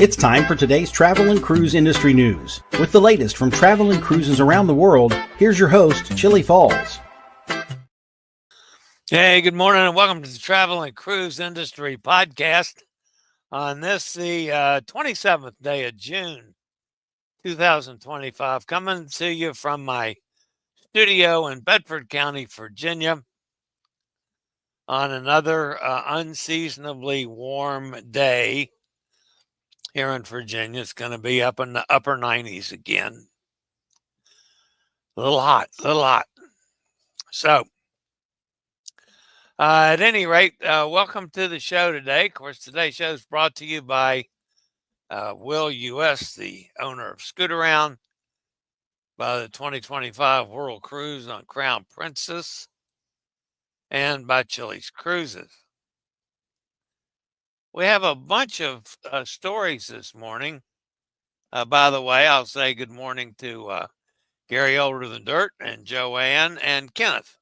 It's time for today's travel and cruise industry news. With the latest from travel and cruises around the world, here's your host, Chilliefalls. Hey, good morning and welcome to the Travel and Cruise Industry Podcast. On this, the 27th day of June, 2025, coming to you from my studio in Bedford County, Virginia, on another unseasonably warm day here in Virginia. It's going to be up in the upper 90s again. A little hot, So, at any rate, welcome to the show today. Of course, today's show is brought to you by Will U.S., the owner of Scootaround, by the 2025 World Cruise on Crown Princess, and by chilliescruises. We have a bunch of stories this morning. By the way, I'll say good morning to Gary Older Than Dirt and Joanne and Kenneth.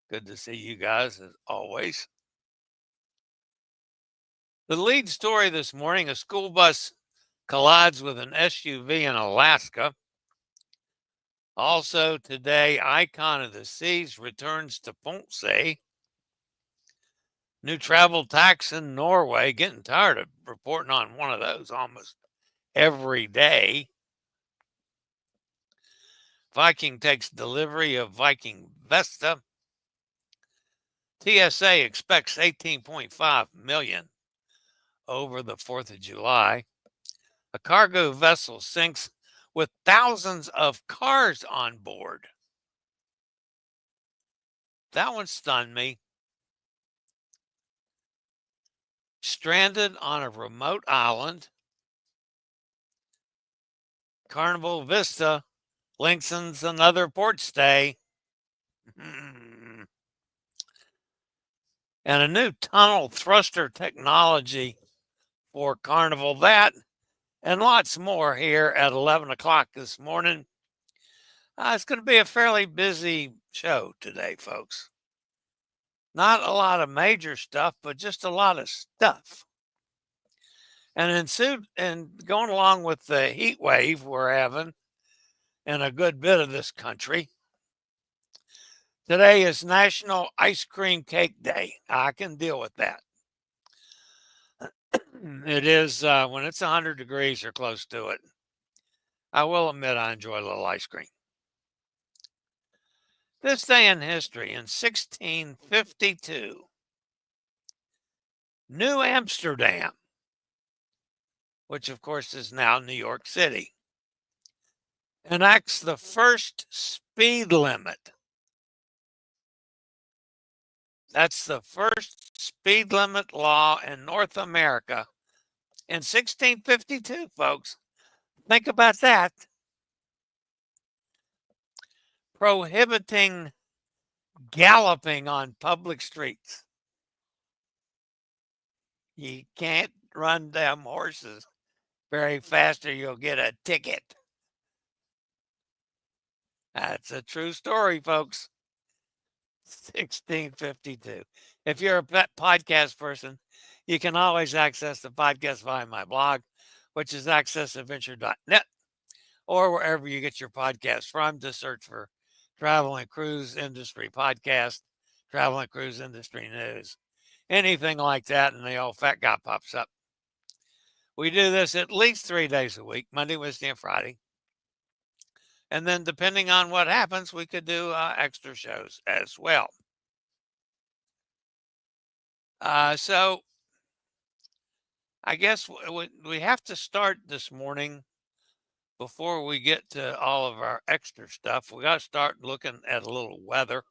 Good to see you guys as always. The lead story this morning, a school bus collides with an SUV in Alaska. Also today, Icon of the Seas returns to Ponce. New travel tax in Norway. Getting tired of reporting on one of those almost every day. Viking takes delivery of Viking Vesta. TSA expects 18.5 million over the 4th of July. A cargo vessel sinks with thousands of cars on board. That one stunned me. Stranded on a remote island. Carnival Vista lengthens another port stay. And a new tunnel thruster technology for Carnival. That and lots more here at 11 o'clock this morning. It's going to be a fairly busy show today, folks. Not a lot of major stuff, but just a lot of stuff. And going along with the heat wave we're having in a good bit of this country, today is National Ice Cream Cake Day. I can deal with that. It is when it's 100 degrees or close to it. I will admit I enjoy a little ice cream. This day in history, in 1652, New Amsterdam, which of course is now New York City, enacts the first speed limit. That's the first speed limit law in North America in 1652, folks. Think about that. Prohibiting galloping on public streets. You can't run them horses very fast or you'll get a ticket. That's a true story, folks. 1652. If you're a podcast person, you can always access the podcast via my blog, which is accessadventure.net, or wherever you get your podcast from. Just search for Travel and Cruise Industry Podcast, Travel and Cruise Industry News, anything like that, and the old fat guy pops up. We do this at least 3 days a week, Monday, Wednesday, and Friday. And then depending on what happens, we could do extra shows as well. So I guess we have to start this morning before we get to all of our extra stuff. We got to start looking at a little weather.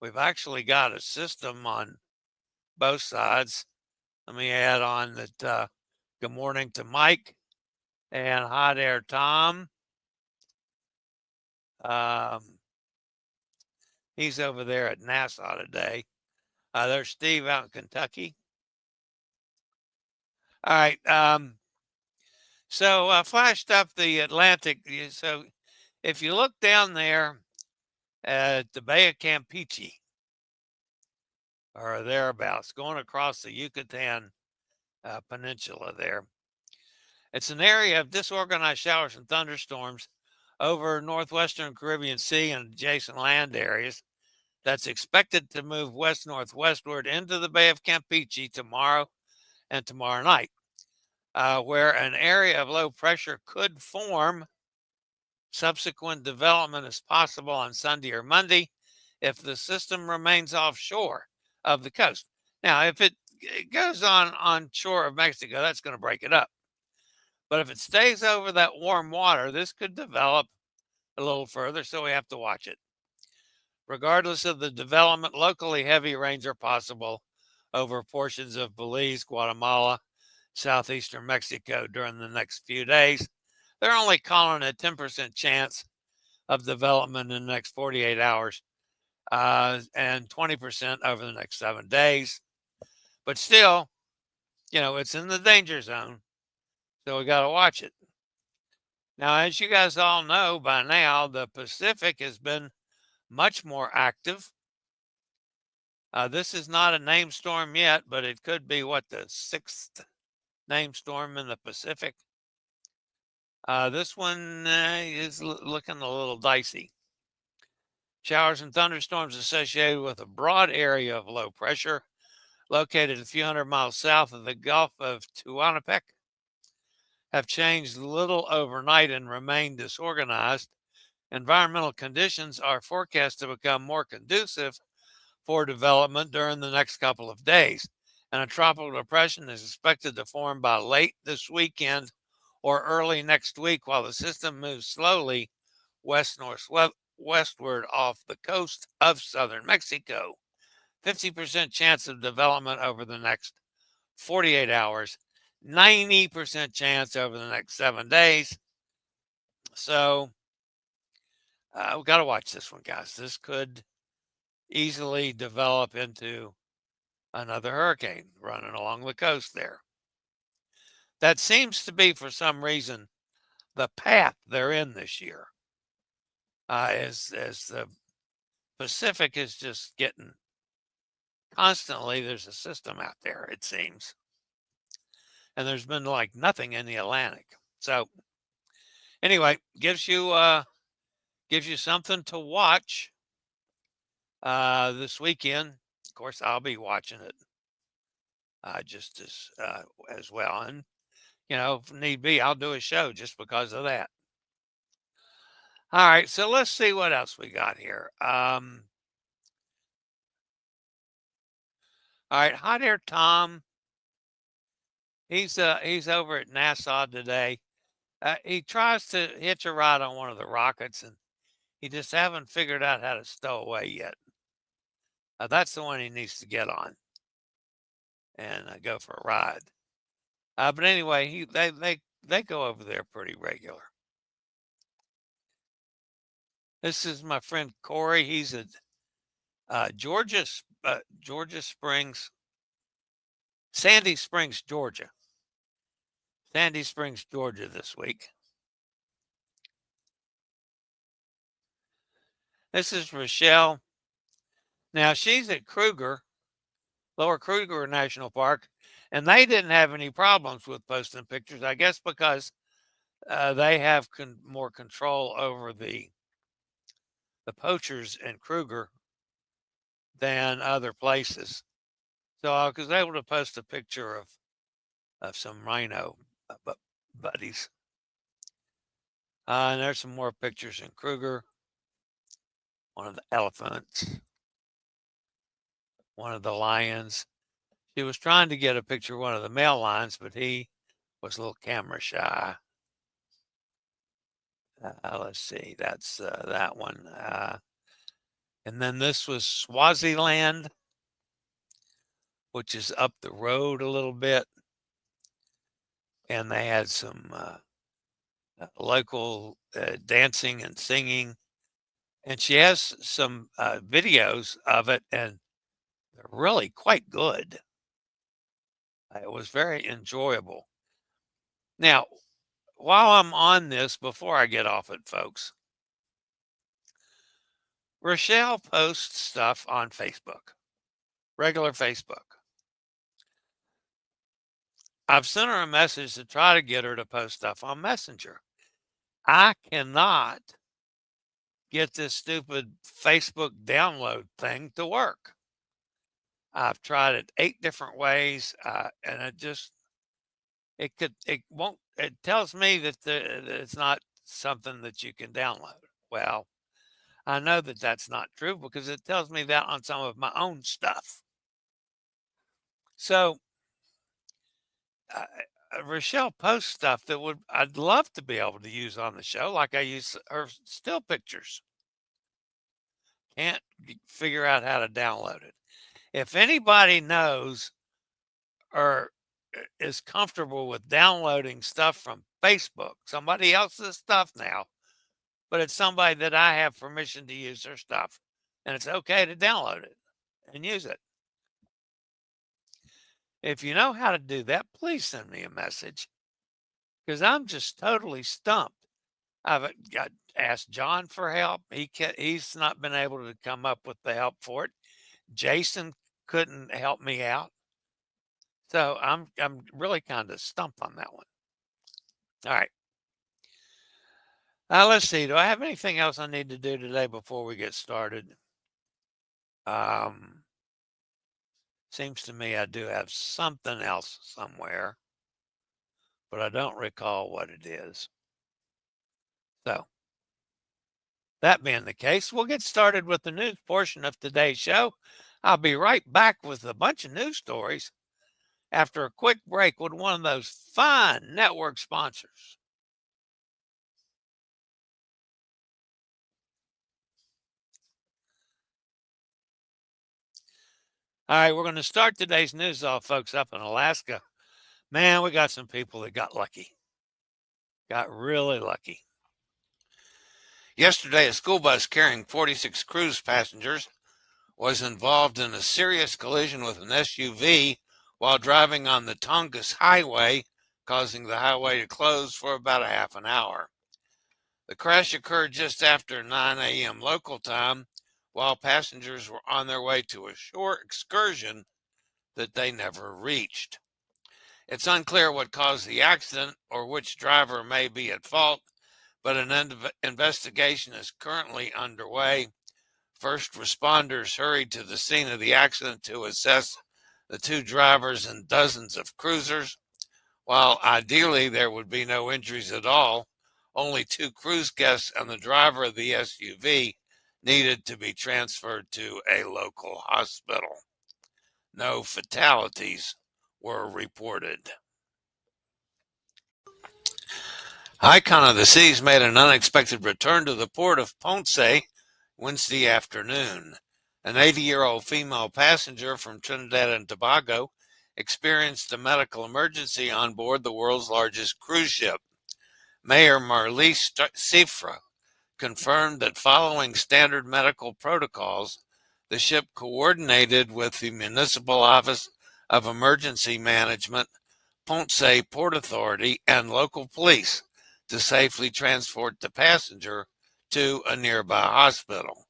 We've actually got a system on both sides. Let me add on that good morning to Mike and hi there, Tom. He's over there at Nassau today. There's Steve out in Kentucky. All right. So flashed up the Atlantic. So if you look down there at the Bay of Campeche or thereabouts, going across the Yucatan Peninsula there, It's an area of disorganized showers and thunderstorms over northwestern Caribbean Sea and adjacent land areas that's expected to move west-northwestward into the Bay of Campeche tomorrow and tomorrow night, where an area of low pressure could form. Subsequent development is possible on Sunday or Monday if the system remains offshore of the coast. Now, if it goes on shore of Mexico, that's going to break it up. But if it stays over that warm water, this could develop a little further, so we have to watch it. Regardless of the development, locally heavy rains are possible over portions of Belize, Guatemala, southeastern Mexico during the next few days. They're only calling a 10% chance of development in the next 48 hours and 20% over the next 7 days. But still, it's in the danger zone, so we got to watch it. Now, as you guys all know by now, the Pacific has been much more active. This is not a named storm yet, but it could be the 6th named storm in the Pacific. This one is looking a little dicey. Showers and thunderstorms associated with a broad area of low pressure located a few hundred miles south of the Gulf of Tehuantepec have changed little overnight and remain disorganized. Environmental conditions are forecast to become more conducive for development during the next couple of days, and a tropical depression is expected to form by late this weekend or early next week while the system moves slowly westward off the coast of southern Mexico. 50% chance of development over the next 48 hours, 90% chance over the next 7 days. So we got to watch this one, guys. This could easily develop into another hurricane running along the coast there. That seems to be, for some reason, the path they're in this year. As the Pacific is just getting constantly, there's a system out there, it seems. And there's been like nothing in the Atlantic. So anyway, gives you something to watch this weekend. Of course, I'll be watching it just as well. And, if need be, I'll do a show just because of that. All right, so let's see what else we got here. All right, Hot Air Tom. He's over at NASA today. He tries to hitch a ride on one of the rockets, and he just haven't figured out how to stow away yet. That's the one he needs to get on and go for a ride. But anyway, they go over there pretty regular. This is my friend Corey. He's at Georgia Springs, Sandy Springs, Georgia. Sandy Springs, Georgia this week. This is Rochelle. Now, she's at Lower Kruger National Park, and they didn't have any problems with posting pictures, I guess because they have more control over the poachers in Kruger than other places. So I was able to post a picture of some rhino buddies. And there's some more pictures in Kruger. One of the elephants. One of the lions. She was trying to get a picture of one of the male lions, but he was a little camera shy. Let's see. That's that one. And then this was Swaziland, which is up the road a little bit. And they had some local dancing and singing. And she has some videos of it, and they're really quite good. It was very enjoyable. Now, while I'm on this, before I get off it, folks, Rochelle posts stuff on Facebook, regular Facebook. I've sent her a message to try to get her to post stuff on Messenger. I cannot get this stupid Facebook download thing to work. I've tried it 8 different ways, and it won't, it tells me that that it's not something that you can download. Well, I know that that's not true because it tells me that on some of my own stuff. So, uh, Rochelle posts stuff that I'd love to be able to use on the show, like I use her still pictures. Can't figure out how to download it. If anybody knows or is comfortable with downloading stuff from Facebook, somebody else's stuff now, but it's somebody that I have permission to use their stuff, and it's okay to download it and use it. If you know how to do that, please send me a message because I'm just totally stumped. I've got asked John for help. He's not been able to come up with the help for it. Jason couldn't help me out. So I'm really kind of stumped on that one. All right. Let's see. Do I have anything else I need to do today before we get started? Seems to me I do have something else somewhere, but I don't recall what it is. So, that being the case, we'll get started with the news portion of today's show. I'll be right back with a bunch of news stories after a quick break with one of those fine network sponsors. All right, we're going to start today's news off, folks, up in Alaska. Man, we got some people that got lucky. Got really lucky. Yesterday, a school bus carrying 46 cruise passengers was involved in a serious collision with an SUV while driving on the Tongass Highway, causing the highway to close for about a half an hour. The crash occurred just after 9 a.m. local time while passengers were on their way to a shore excursion that they never reached. It's unclear what caused the accident or which driver may be at fault, but an investigation is currently underway. First responders hurried to the scene of the accident to assess the 2 drivers and dozens of cruisers. While ideally there would be no injuries at all, only 2 cruise guests and the driver of the SUV needed to be transferred to a local hospital. No fatalities were reported. Icon of the Seas made an unexpected return to the port of Ponce Wednesday afternoon. An 80-year-old female passenger from Trinidad and Tobago experienced a medical emergency on board the world's largest cruise ship. Mayor Marlise Cifra confirmed that following standard medical protocols, the ship coordinated with the Municipal Office of Emergency Management, Ponce Port Authority, and local police to safely transport the passenger to a nearby hospital.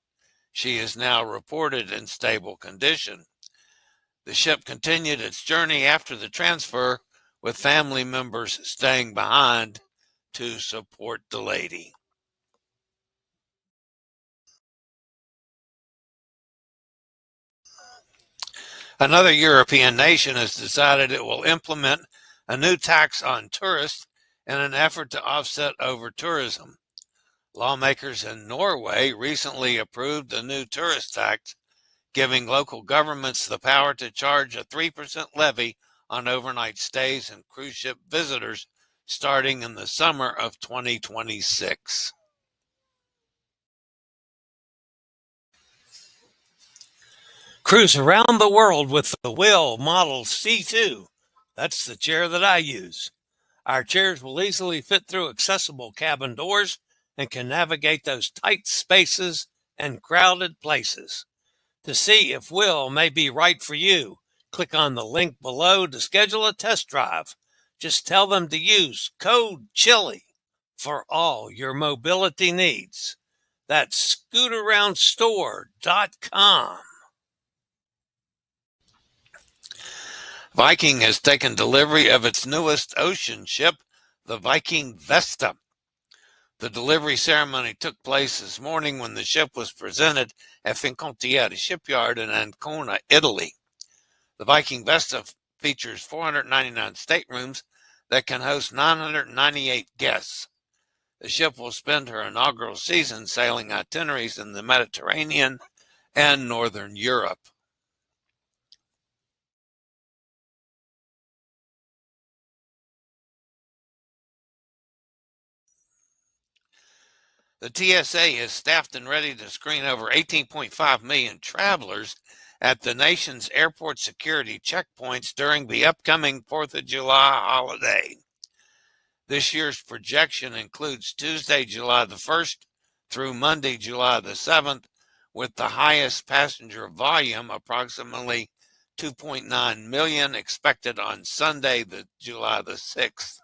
She is now reported in stable condition. The ship continued its journey after the transfer, with family members staying behind to support the lady. Another European nation has decided it will implement a new tax on tourists in an effort to offset over-tourism. Lawmakers in Norway recently approved a new tourist tax, giving local governments the power to charge a 3% levy on overnight stays and cruise ship visitors starting in the summer of 2026. Cruise around the world with the Will Model C2. That's the chair that I use. Our chairs will easily fit through accessible cabin doors and can navigate those tight spaces and crowded places. To see if Will may be right for you, click on the link below to schedule a test drive. Just tell them to use code Chillie for all your mobility needs. That's scootaroundstore.com. Viking has taken delivery of its newest ocean ship, the Viking Vesta. The delivery ceremony took place this morning when the ship was presented at Fincantieri shipyard in Ancona, Italy. The Viking Vesta features 499 staterooms that can host 998 guests. The ship will spend her inaugural season sailing itineraries in the Mediterranean and Northern Europe. The TSA is staffed and ready to screen over 18.5 million travelers at the nation's airport security checkpoints during the upcoming 4th of July holiday. This year's projection includes Tuesday, July the 1st through Monday, July the 7th, with the highest passenger volume, approximately 2.9 million, expected on Sunday, July the 6th.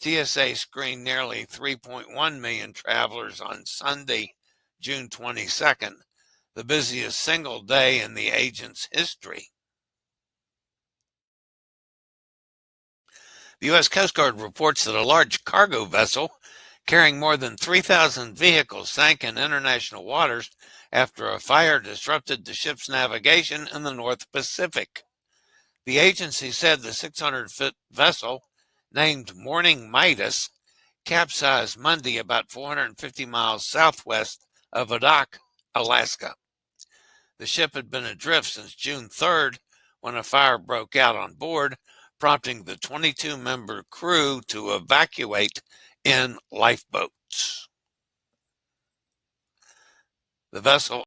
TSA screened nearly 3.1 million travelers on Sunday, June 22nd, the busiest single day in the agent's history. The U.S. Coast Guard reports that a large cargo vessel carrying more than 3,000 vehicles sank in international waters after a fire disrupted the ship's navigation in the North Pacific. The agency said the 600-foot vessel, named Morning Midas, capsized Monday about 450 miles southwest of Adak, Alaska. The ship had been adrift since June 3rd when a fire broke out on board, prompting the 22-member crew to evacuate in lifeboats. The vessel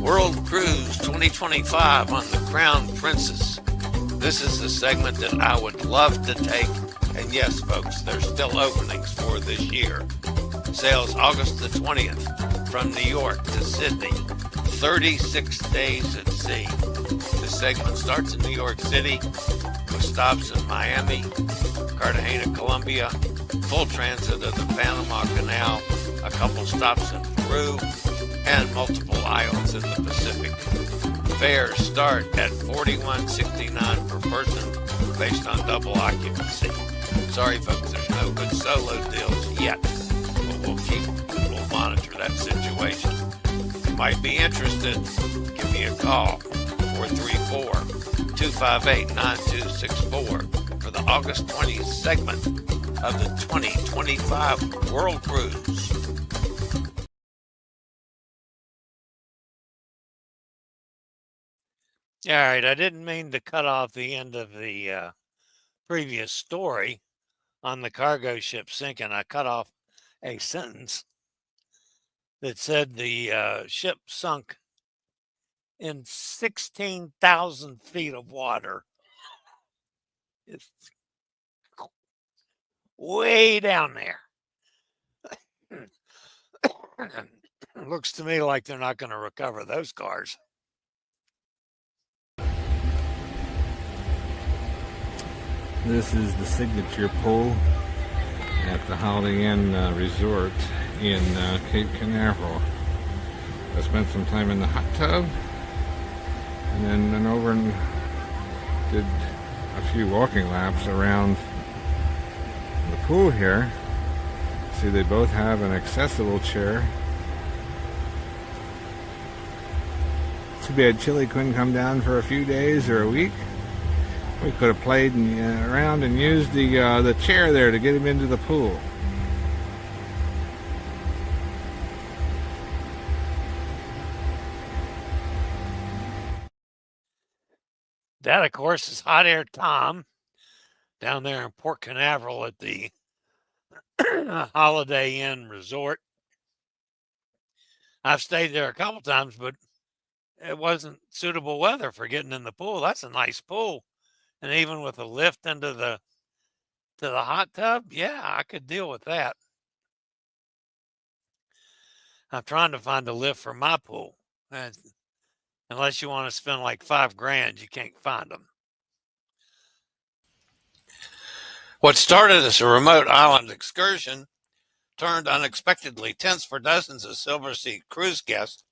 World Cruise 2025 on the Crown Princess. This is the segment that I would love to take, and yes, folks, there's still openings for this year. Sails August the 20th from New York to Sydney, 36 days at sea. This segment starts in New York City with stops in Miami, Cartagena, Colombia, full transit of the Panama Canal, a couple stops in Peru, and multiple islands in the Pacific. Fares start at $41.69 per person based on double occupancy. Sorry, folks, there's no good solo deals yet, but we'll monitor that situation. If you might be interested, give me a call, 434-258-9264 for the August 20th segment of the 2025 World Cruise. All right, I didn't mean to cut off the end of the previous story on the cargo ship sinking. I cut off a sentence that said the ship sunk in 16,000 feet of water. It's way down there. It looks to me like they're not going to recover those cars. This is the signature pool at the Holiday Inn Resort in Cape Canaveral. I spent some time in the hot tub and then went over and did a few walking laps around the pool here. See, they both have an accessible chair. Too bad Chillie couldn't come down for a few days or a week. We could have played around and used the chair there to get him into the pool. That, of course, is Hot Air Tom down there in Port Canaveral at the Holiday Inn Resort. I've stayed there a couple times, but it wasn't suitable weather for getting in the pool. That's a nice pool. And even with a lift into the hot tub, yeah, I could deal with that. I'm trying to find a lift for my pool. And unless you want to spend like $5,000, you can't find them. What started as a remote island excursion turned unexpectedly tense for dozens of Silver Sea cruise guests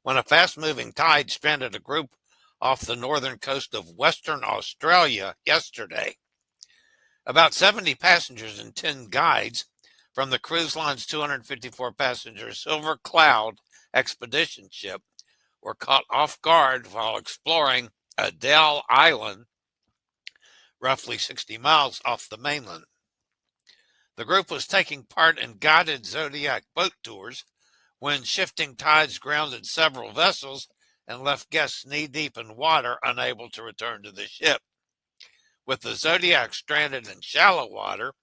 when a fast-moving tide stranded a group off the northern coast of Western Australia yesterday. About 70 passengers and 10 guides from the cruise line's 254-passenger Silver Cloud expedition ship were caught off guard while exploring Adele Island, roughly 60 miles off the mainland. The group was taking part in guided Zodiac boat tours when shifting tides grounded several vessels and left guests knee-deep in water, unable to return to the ship. With the Zodiac stranded in shallow water,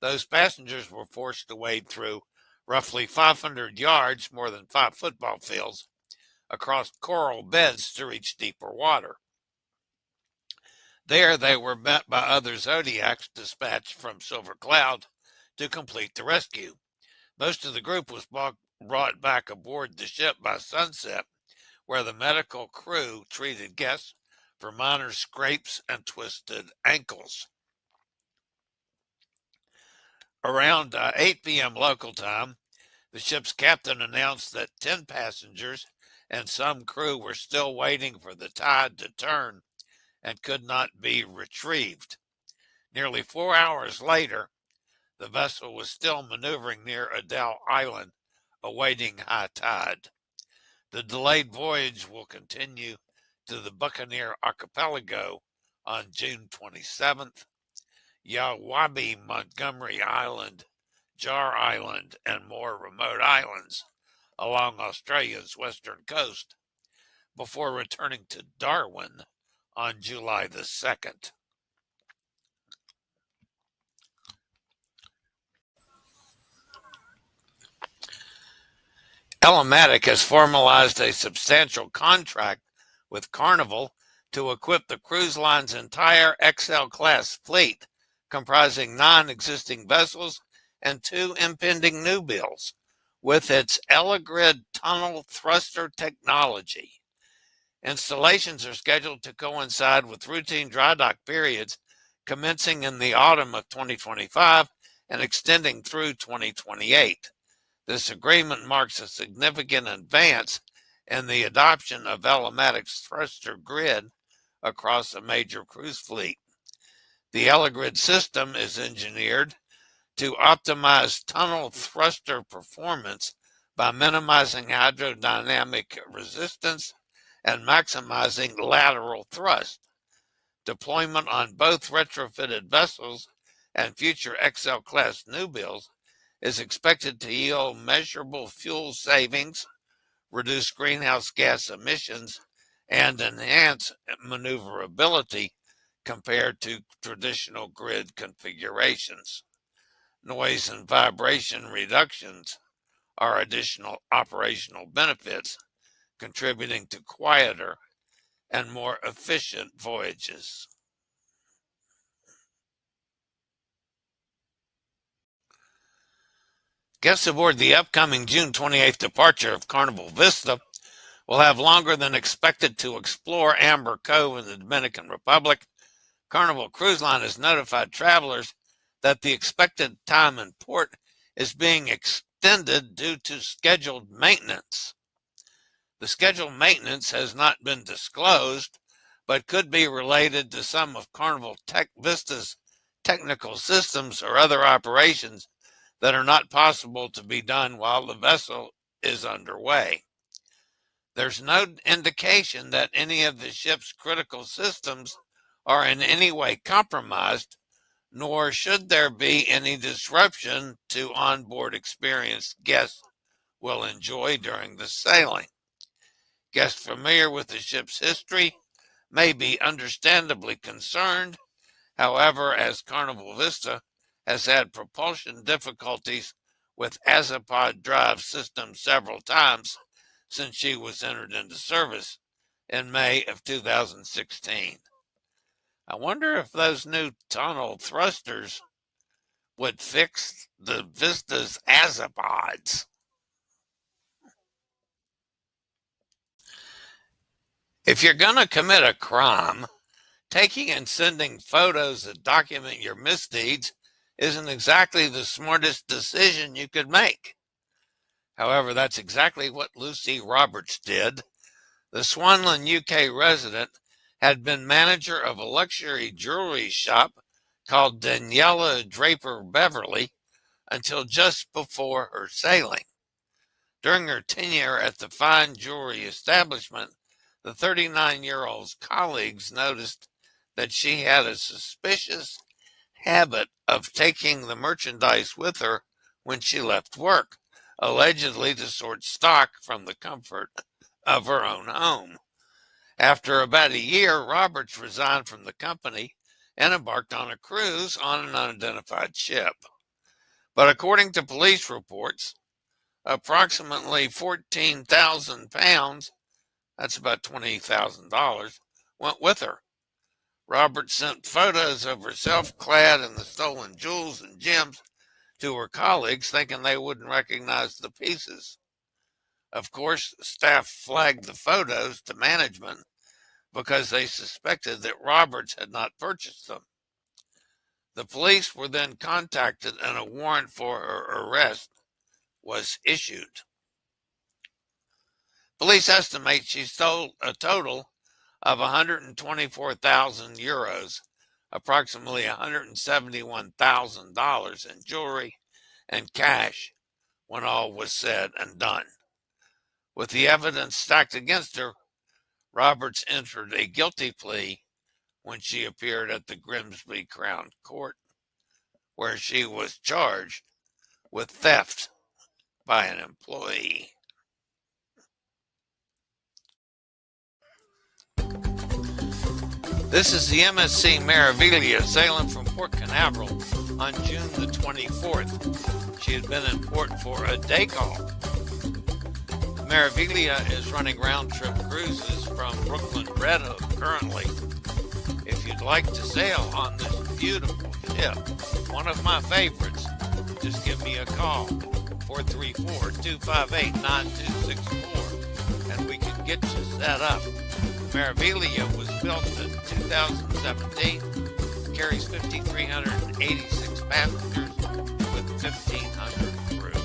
those passengers were forced to wade through roughly 500 yards, more than 5 football fields, across coral beds to reach deeper water. There they were met by other Zodiacs dispatched from Silver Cloud to complete the rescue. Most of the group was brought back aboard the ship by sunset, where the medical crew treated guests for minor scrapes and twisted ankles. Around 8 p.m. local time, the ship's captain announced that 10 passengers and some crew were still waiting for the tide to turn and could not be retrieved. Nearly 4 hours later, the vessel was still maneuvering near Adele Island, awaiting high tide. The delayed voyage will continue to the Buccaneer Archipelago on June 27th, Yawabi, Montgomery Island, Jar Island, and more remote islands along Australia's western coast, before returning to Darwin on July the 2nd. Elematic has formalized a substantial contract with Carnival to equip the cruise line's entire XL-class fleet, comprising 9 existing vessels and 2 impending new builds, with its Elegrid tunnel thruster technology. Installations are scheduled to coincide with routine dry dock periods commencing in the autumn of 2025 and extending through 2028. This agreement marks a significant advance in the adoption of Elematic's thruster grid across a major cruise fleet. The Elegrid system is engineered to optimize tunnel thruster performance by minimizing hydrodynamic resistance and maximizing lateral thrust. Deployment on both retrofitted vessels and future XL-class new builds is expected to yield measurable fuel savings, reduce greenhouse gas emissions, and enhance maneuverability compared to traditional grid configurations. Noise and vibration reductions are additional operational benefits, contributing to quieter and more efficient voyages. Guests aboard the upcoming June 28th departure of Carnival Vista will have longer than expected to explore Amber Cove in the Dominican Republic. Carnival Cruise Line has notified travelers that the expected time in port is being extended due to scheduled maintenance. The scheduled maintenance has not been disclosed, but could be related to some of Carnival Vista's technical systems or other operations that are not possible to be done while the vessel is underway. There's no indication that any of the ship's critical systems are in any way compromised, nor should there be any disruption to onboard experience guests will enjoy during the sailing. Guests familiar with the ship's history may be understandably concerned. However, as Carnival Vista has had propulsion difficulties with Azipod drive systems several times since she was entered into service in May of 2016. I wonder if those new tunnel thrusters would fix the Vista's Azipods. If you're going to commit a crime, taking and sending photos that document your misdeeds isn't exactly the smartest decision you could make. However, that's exactly what Lucy Roberts did. The Swanland, UK resident had been manager of a luxury jewelry shop called Daniela Draper Beverly until just before her sailing. During her tenure at the fine jewelry establishment, the 39-year-old's colleagues noticed that she had a suspicious habit of taking the merchandise with her when she left work, allegedly to sort stock from the comfort of her own home. After about a year, Roberts resigned from the company and embarked on a cruise on an unidentified ship. But according to police reports, approximately 14,000 pounds, that's about $20,000, went with her. Roberts sent photos of herself clad in the stolen jewels and gems to her colleagues, thinking they wouldn't recognize the pieces. Of course, staff flagged the photos to management because they suspected that Roberts had not purchased them. The police were then contacted and a warrant for her arrest was issued. Police estimate she stole a total of 124,000 euros, approximately $171,000 in jewelry and cash when all was said and done. With the evidence stacked against her, Roberts entered a guilty plea when she appeared at the Grimsby Crown Court, where she was charged with theft by an employee. This is the MSC Meraviglia sailing from Port Canaveral on June the 24th. She had been in port for a day call. The Meraviglia is running round-trip cruises from Brooklyn Red Hook currently. If you'd like to sail on this beautiful ship, one of my favorites, just give me a call, 434-258-9264, and we can get you set up. Meraviglia was built in 2017, carries 5,386 passengers with 1,500 crew.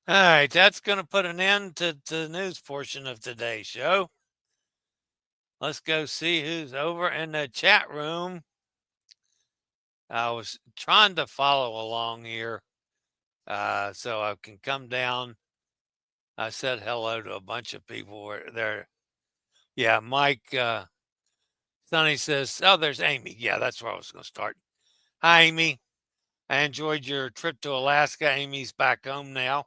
All right, that's going to put an end to the news portion of today's show. Let's go see who's over in the chat room. I was trying to follow along here so I can come down. I said hello to a bunch of people there. Yeah, Mike, Sonny says, oh, there's Amy. Yeah, that's where I was going to start. Hi, Amy. I enjoyed your trip to Alaska. Amy's back home now.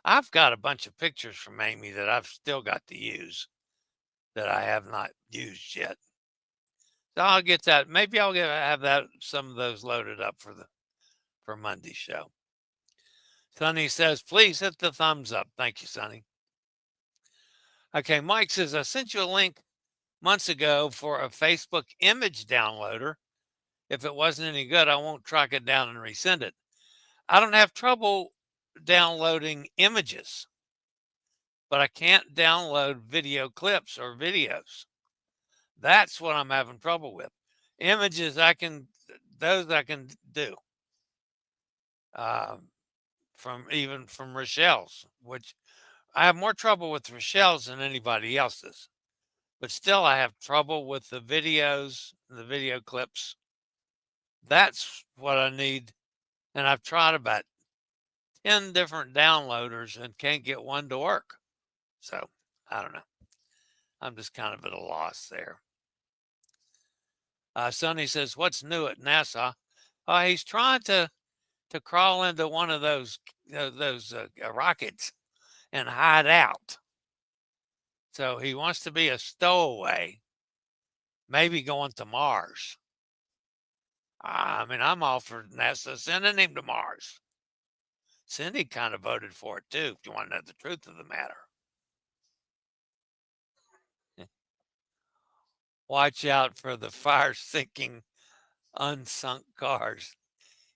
I've got a bunch of pictures from Amy that I've still got to use that I have not used yet. So I'll get that. Maybe I'll have some of those loaded up for Monday's show. Sonny says, please hit the thumbs up. Thank you, Sonny. Okay, Mike says, I sent you a link months ago for a Facebook image downloader. If it wasn't any good, I won't track it down and resend it. I don't have trouble downloading images, but I can't download video clips or videos. That's what I'm having trouble with. Images, I can do. From Rochelle's, which I have more trouble with Rochelle's than anybody else's. But still, I have trouble with the videos, the video clips. That's what I need. And I've tried about 10 different downloaders and can't get one to work. So, I don't know. I'm just kind of at a loss there. Sonny says, what's new at NASA? He's trying to crawl into one of those rockets and hide out. So he wants to be a stowaway, maybe going to Mars. I mean, I'm all for NASA sending him to Mars. Cindy kind of voted for it too, if you want to know the truth of the matter. Watch out for the fire-sinking unsunk cars.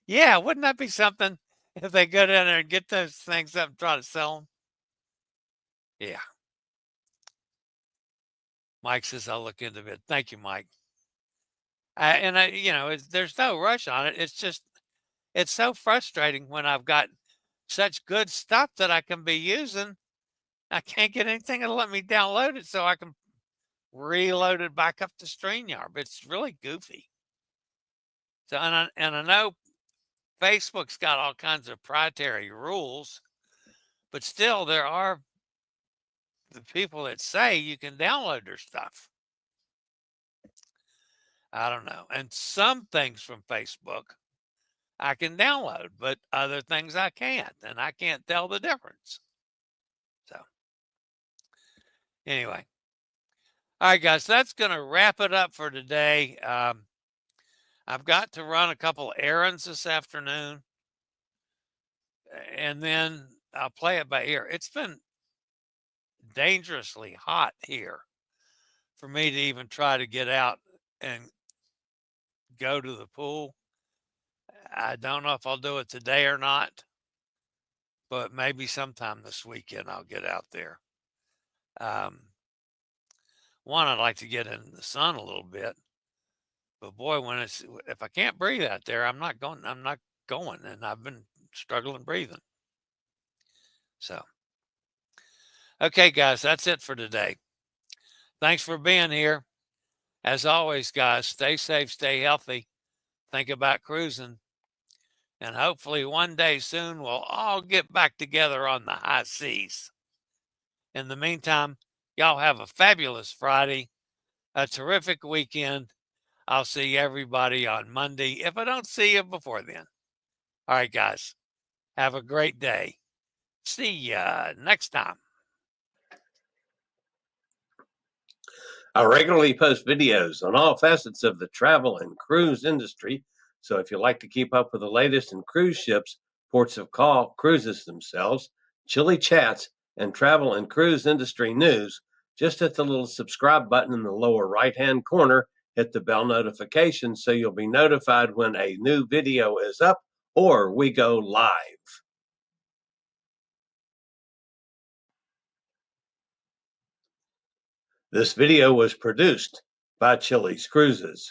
Yeah, wouldn't that be something if they go down there and get those things up and try to sell them? Yeah. Mike says, I'll look into it. Thank you, Mike. There's no rush on it. It's just, it's so frustrating when I've got such good stuff that I can be using I can't get anything to let me download it so I can reload it back up to StreamYard. It's really goofy. So, and I know Facebook's got all kinds of proprietary rules, but still there are the people that say you can download their stuff. I don't know. And some things from Facebook I can download, but other things I can't, and I can't tell the difference. So, anyway. All right, guys, that's going to wrap it up for today. I've got to run a couple errands this afternoon, and then I'll play it by ear. It's been dangerously hot here for me to even try to get out and go to the pool. I don't know if I'll do it today or not, but maybe sometime this weekend I'll get out there. One, I'd like to get in the sun a little bit, but boy, if I can't breathe out there, I'm not going, and I've been struggling breathing. So, okay, guys, that's it for today. Thanks for being here. As always, guys, stay safe, stay healthy, think about cruising, and hopefully one day soon we'll all get back together on the high seas. In the meantime, y'all have a fabulous Friday, a terrific weekend. I'll see everybody on Monday if I don't see you before then. All right, guys, have a great day. See ya next time. I regularly post videos on all facets of the travel and cruise industry. So if you like to keep up with the latest in cruise ships, ports of call, cruises themselves, Chillie chats, and travel and cruise industry news, just hit the little subscribe button in the lower right-hand corner, hit the bell notification so you'll be notified when a new video is up or we go live. This video was produced by Chilliescruises.